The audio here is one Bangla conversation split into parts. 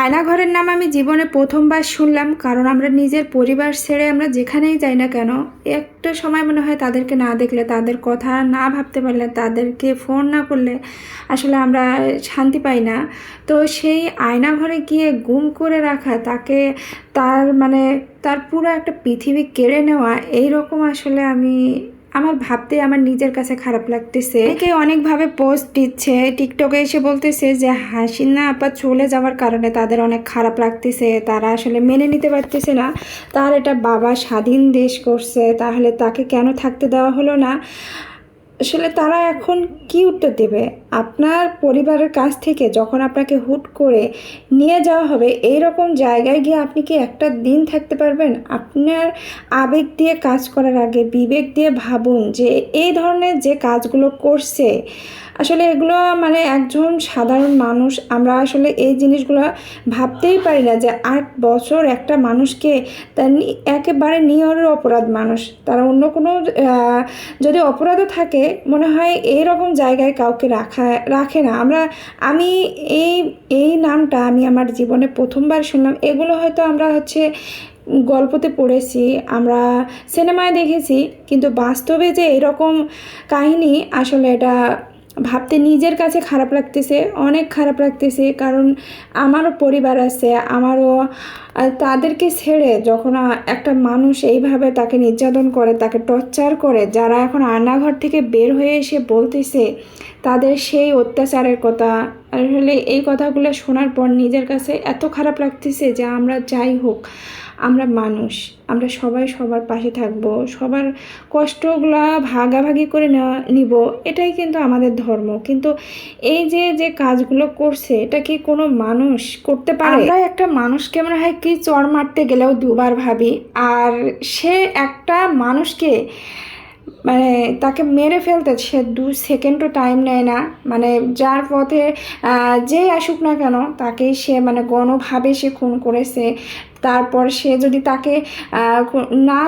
আয়নাঘরের নাম আমি জীবনে প্রথমবার শুনলাম, কারণ আমরা নিজের পরিবার ছেড়ে আমরা যেখানেই যাই না কেন, একটা সময় মনে হয় তাদেরকে না দেখলে, তাদের কথা না ভাবতে পারলে, তাদেরকে ফোন না করলে আসলে আমরা শান্তি পাই না। তো সেই আয়নাঘরে গিয়ে গুম করে রাখা, তাকে তার পুরো একটা পৃথিবী কেড়ে নেওয়া, এইরকম আসলে আমার ভাবতে আমার নিজের কাছে খারাপ লাগতেছে। একে অনেকভাবে পোস্ট দিচ্ছে, টিকটকে এসে বলতেছে যে হাসিনা আপা চলে যাওয়ার কারণে তাদের অনেক খারাপ লাগতেছে, তারা আসলে মেনে নিতে পারতেছে না। তার এটা বাবা স্বাধীন দেশ করছে, তাহলে তাকে কেন থাকতে দেওয়া হলো না? আসলে তারা এখন কি উত্তর দেবে? আপনার পরিবারের কাছ থেকে যখন আপনাকে হুট করে নিয়ে যাওয়া হবে, এই রকম জায়গায় গিয়ে আপনি কি একটা দিন থাকতে পারবেন? আপনার আবেগ দিয়ে কাজ করার আগে বিবেক দিয়ে ভাবুন যে এই ধরনের যে কাজগুলো করছে, আসলে এগুলো একজন সাধারণ মানুষ, আমরা আসলে এই জিনিসগুলো ভাবতেই পারি না যে 8 বছর একটা মানুষকে তার একেবারে নিয়রের অপরাধ মানুষ, তারা অন্য কোনো যদি অপরাধও থাকে মনে হয় এইরকম জায়গায় কাউকে রাখে না। আমি এই নামটা আমি আমার জীবনে প্রথমবার শুনলাম। এগুলো হয়তো আমরা গল্পতে পড়েছি, আমরা সিনেমায় দেখেছি, কিন্তু বাস্তবে যে এরকম কাহিনী, আসলে এটা ভাবতে নিজের কাছে খারাপ লাগতেছে, অনেক খারাপ লাগতেছে। কারণ আমারও পরিবার আছে, আমারও তাদেরকে ছেড়ে যখন একটা মানুষ এইভাবে তাকে নির্যাতন করে, তাকে টর্চার করে, যারা এখন রান্নাঘর থেকে বের হয়ে এসে বলতেছে তাদের সেই অত্যাচারের কথা, আসলে এই কথাগুলো শোনার পর নিজের কাছে এত খারাপ লাগতেছে যে আমরা যাই হোক, আমরা মানুষ, আমরা সবাই সবার পাশে থাকবো, সবার কষ্টগুলো ভাগাভাগি করে নিব, এটাই কিন্তু আমাদের ধর্ম। কিন্তু এই যে কাজগুলো করছে, এটা কি কোনো মানুষ করতে পারে? আমরা একটা মানুষকে মনে হয় কি চড় মারতে গেলেও দুবার ভাবি, আর সে একটা মানুষকে তাকে মেরে ফেলতে সে 2 সেকেন্ডও টাইম নেয় না। যার পথে যে আসুক না কেন, তাকেই সে গণভাবে সে খুন করেছে। তারপর সে যদি তাকে না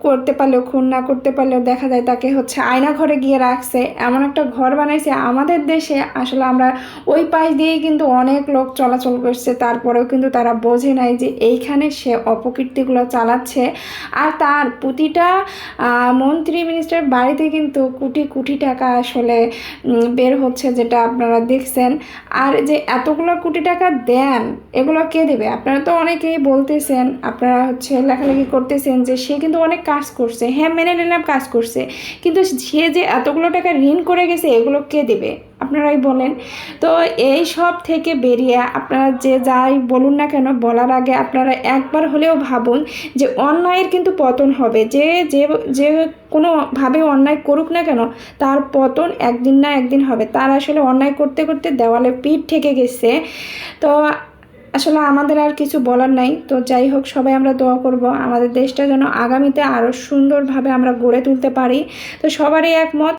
করতে পারলেও, খুন না করতে পারলেও, দেখা যায় তাকে আয়নাঘরে গিয়ে রাখছে। এমন একটা ঘর বানাইছে আমাদের দেশে, আসলে আমরা ওই পাশ দিয়েই কিন্তু অনেক লোক চলাচল করছে, তারপরেও কিন্তু তারা বোঝে নাই যে এইখানে সে অপকীর্তিগুলো চালাচ্ছে। আর তার প্রতিটা মন্ত্রী মিনিস্টার বাড়িতে কিন্তু কোটি কোটি টাকা আসলে বের হচ্ছে, যেটা আপনারা দেখছেন। আর যে এতগুলো কোটি টাকা দেন, এগুলো কে দেবে? আপনারা তো অনেকেই বলতেছেন, আপনারা লেখালেখি করতেছেন যে সে কিন্তু অনেক কাজ করছে। হ্যাঁ, মেনে নিলাম কাজ করছে, কিন্তু সে যে এতগুলো টাকা ঋণ করে গেছে, এগুলো কে দেবে? আপনারাই বলেন। তো এই সব থেকে বেরিয়ে আপনারা যে যাই বলুন না কেন, বলার আগে আপনারা একবার হলেও ভাবুন যে অন্যায়ের কিন্তু পতন হবে। যে যে যে কোনোভাবে অন্যায় করুক না কেন, তার পতন একদিন না একদিন হবে। তার আসলে অন্যায় করতে করতে দেওয়ালে পিঠ ঠেকে গেছে। তো আসলে আমাদের আর কিছু বলার নাই। তো যাই হোক, সবাই আমরা দোয়া করব আমাদের দেশটা যেন আগামীতে আরও সুন্দরভাবে আমরা গড়ে তুলতে পারি। তো সবারই একমত।